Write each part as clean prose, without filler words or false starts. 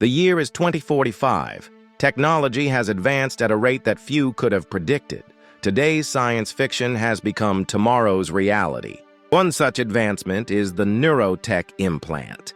The year is 2045. Technology has advanced at a rate that few could have predicted. Today's science fiction has become tomorrow's reality. One such advancement is the Neuro-Tech implant,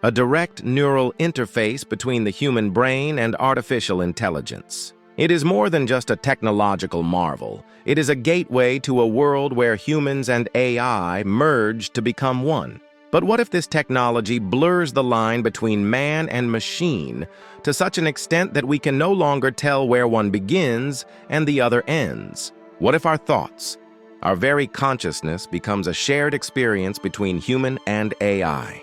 a direct neural interface between the human brain and artificial intelligence. It is more than just a technological marvel. It is a gateway to a world where humans and AI merge to become one. But what if this technology blurs the line between man and machine to such an extent that we can no longer tell where one begins and the other ends? What if our thoughts, our very consciousness, becomes a shared experience between human and AI?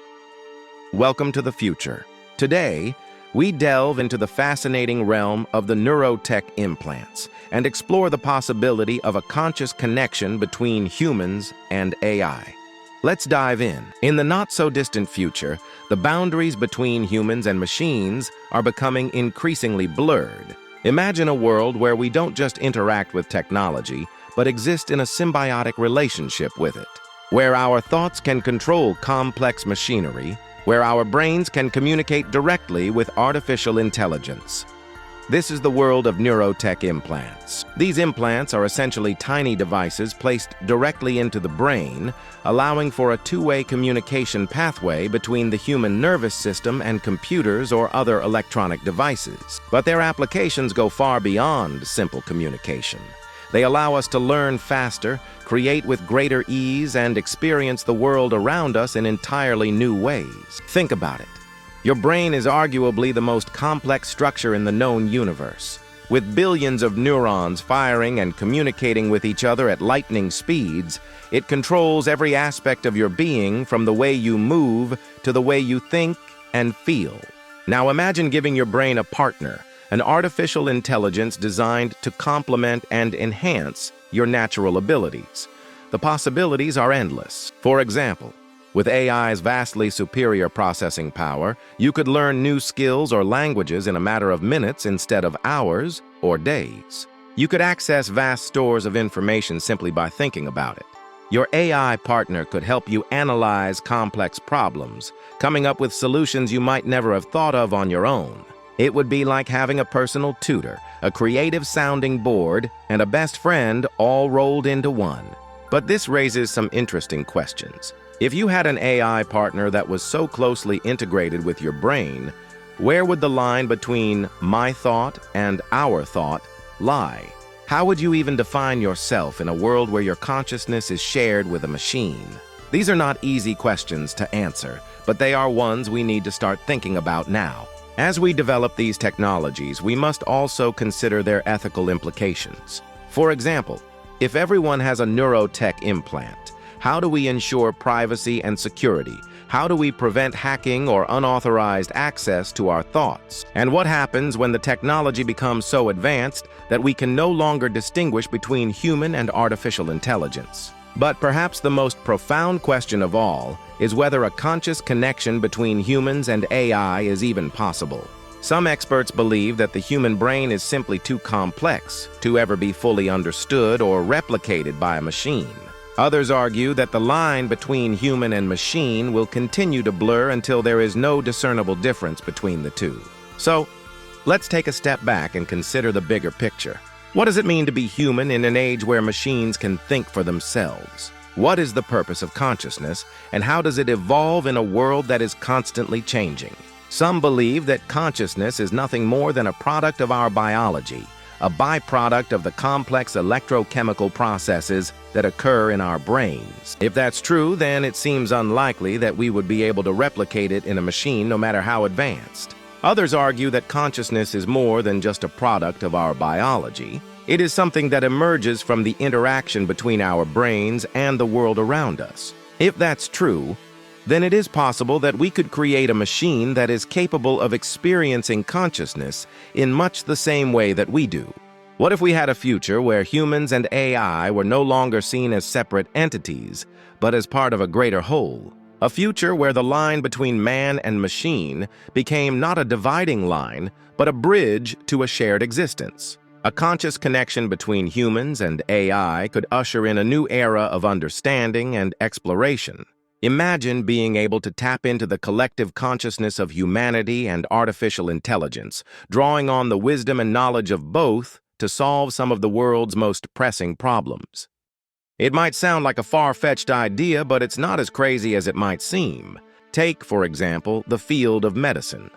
Welcome to the future. Today, we delve into the fascinating realm of the Neuro-Tech implants and explore the possibility of a conscious connection between humans and AI. Let's dive in. In the not-so-distant future, the boundaries between humans and machines are becoming increasingly blurred. Imagine a world where we don't just interact with technology, but exist in a symbiotic relationship with it, where our thoughts can control complex machinery, where our brains can communicate directly with artificial intelligence. This is the world of Neuro-Tech implants. These implants are essentially tiny devices placed directly into the brain, allowing for a two-way communication pathway between the human nervous system and computers or other electronic devices. But their applications go far beyond simple communication. They allow us to learn faster, create with greater ease, and experience the world around us in entirely new ways. Think about it. Your brain is arguably the most complex structure in the known universe. With billions of neurons firing and communicating with each other at lightning speeds, it controls every aspect of your being, from the way you move to the way you think and feel. Now imagine giving your brain a partner, an artificial intelligence designed to complement and enhance your natural abilities. The possibilities are endless. For example, with AI's vastly superior processing power, you could learn new skills or languages in a matter of minutes instead of hours or days. You could access vast stores of information simply by thinking about it. Your AI partner could help you analyze complex problems, coming up with solutions you might never have thought of on your own. It would be like having a personal tutor, a creative sounding board, and a best friend all rolled into one. But this raises some interesting questions. If you had an AI partner that was so closely integrated with your brain, where would the line between my thought and our thought lie? How would you even define yourself in a world where your consciousness is shared with a machine? These are not easy questions to answer, but they are ones we need to start thinking about now. As we develop these technologies, we must also consider their ethical implications. For example, if everyone has a Neuro-Tech implant, how do we ensure privacy and security? How do we prevent hacking or unauthorized access to our thoughts? And what happens when the technology becomes so advanced that we can no longer distinguish between human and artificial intelligence? But perhaps the most profound question of all is whether a conscious connection between humans and AI is even possible. Some experts believe that the human brain is simply too complex to ever be fully understood or replicated by a machine. Others argue that the line between human and machine will continue to blur until there is no discernible difference between the two. So, let's take a step back and consider the bigger picture. What does it mean to be human in an age where machines can think for themselves? What is the purpose of consciousness, and how does it evolve in a world that is constantly changing? Some believe that consciousness is nothing more than a product of our biology, a byproduct of the complex electrochemical processes that occur in our brains. If that's true, then it seems unlikely that we would be able to replicate it in a machine no matter how advanced. Others argue that consciousness is more than just a product of our biology. It is something that emerges from the interaction between our brains and the world around us. If that's true, then it is possible that we could create a machine that is capable of experiencing consciousness in much the same way that we do. What if we had a future where humans and AI were no longer seen as separate entities, but as part of a greater whole? A future where the line between man and machine became not a dividing line, but a bridge to a shared existence. A conscious connection between humans and AI could usher in a new era of understanding and exploration. Imagine being able to tap into the collective consciousness of humanity and artificial intelligence, drawing on the wisdom and knowledge of both to solve some of the world's most pressing problems. It might sound like a far-fetched idea, but it's not as crazy as it might seem. Take, for example, the field of medicine.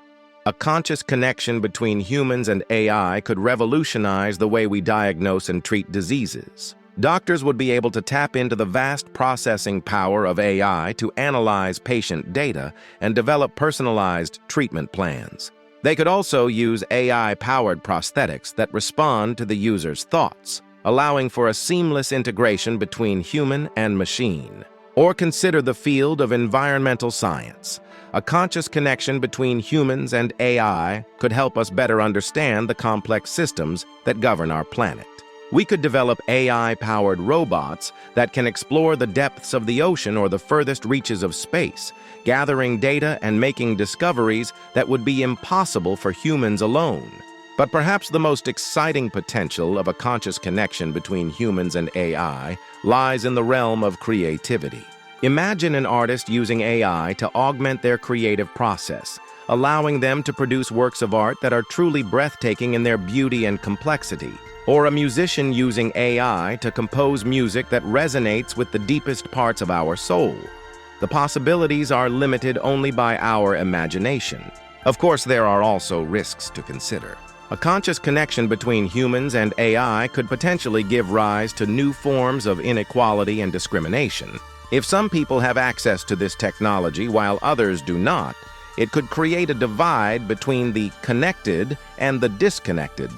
A conscious connection between humans and AI could revolutionize the way we diagnose and treat diseases. Doctors would be able to tap into the vast processing power of AI to analyze patient data and develop personalized treatment plans. They could also use AI-powered prosthetics that respond to the user's thoughts, allowing for a seamless integration between human and machine. Or consider the field of environmental science. A conscious connection between humans and AI could help us better understand the complex systems that govern our planet. We could develop AI-powered robots that can explore the depths of the ocean or the furthest reaches of space, gathering data and making discoveries that would be impossible for humans alone. But perhaps the most exciting potential of a conscious connection between humans and AI lies in the realm of creativity. Imagine an artist using AI to augment their creative process, allowing them to produce works of art that are truly breathtaking in their beauty and complexity. Or a musician using AI to compose music that resonates with the deepest parts of our soul. The possibilities are limited only by our imagination. Of course, there are also risks to consider. A conscious connection between humans and AI could potentially give rise to new forms of inequality and discrimination. If some people have access to this technology while others do not, it could create a divide between the connected and the disconnected,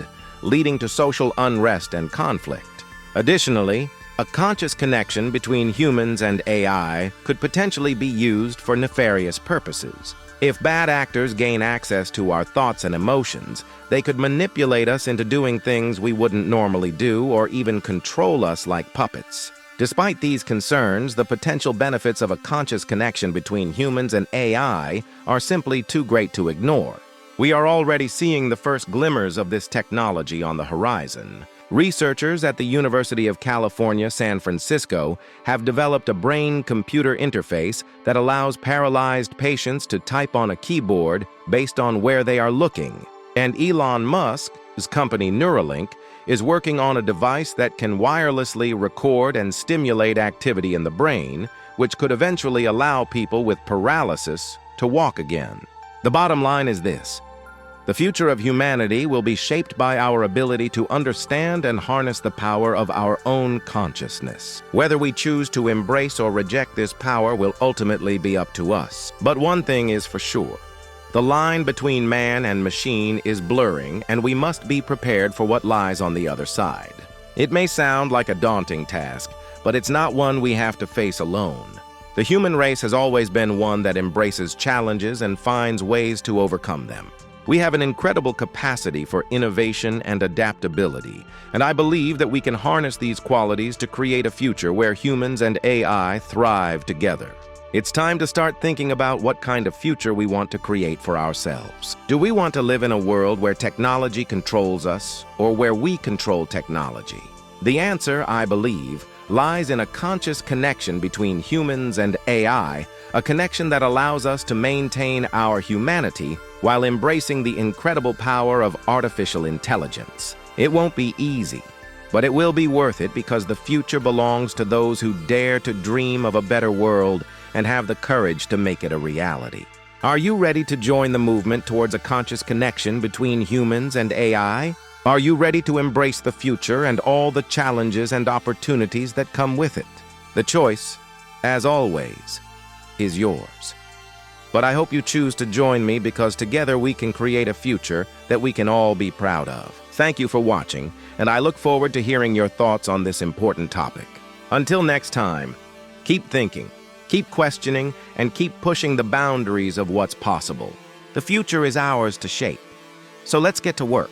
leading to social unrest and conflict. Additionally, a conscious connection between humans and AI could potentially be used for nefarious purposes. If bad actors gain access to our thoughts and emotions, they could manipulate us into doing things we wouldn't normally do or even control us like puppets. Despite these concerns, the potential benefits of a conscious connection between humans and AI are simply too great to ignore. We are already seeing the first glimmers of this technology on the horizon. Researchers at the University of California, San Francisco have developed a brain-computer interface that allows paralyzed patients to type on a keyboard based on where they are looking. And Elon Musk's company Neuralink is working on a device that can wirelessly record and stimulate activity in the brain, which could eventually allow people with paralysis to walk again. The bottom line is this: the future of humanity will be shaped by our ability to understand and harness the power of our own consciousness. Whether we choose to embrace or reject this power will ultimately be up to us. But one thing is for sure: the line between man and machine is blurring, and we must be prepared for what lies on the other side. It may sound like a daunting task, but it's not one we have to face alone. The human race has always been one that embraces challenges and finds ways to overcome them. We have an incredible capacity for innovation and adaptability, and I believe that we can harness these qualities to create a future where humans and AI thrive together. It's time to start thinking about what kind of future we want to create for ourselves. Do we want to live in a world where technology controls us, or where we control technology? The answer, I believe, lies in a conscious connection between humans and AI, a connection that allows us to maintain our humanity while embracing the incredible power of artificial intelligence. It won't be easy, but it will be worth it because the future belongs to those who dare to dream of a better world and have the courage to make it a reality. Are you ready to join the movement towards a conscious connection between humans and AI? Are you ready to embrace the future and all the challenges and opportunities that come with it? The choice, as always, is yours. But I hope you choose to join me because together we can create a future that we can all be proud of. Thank you for watching, and I look forward to hearing your thoughts on this important topic. Until next time, keep thinking, keep questioning, and keep pushing the boundaries of what's possible. The future is ours to shape. So let's get to work.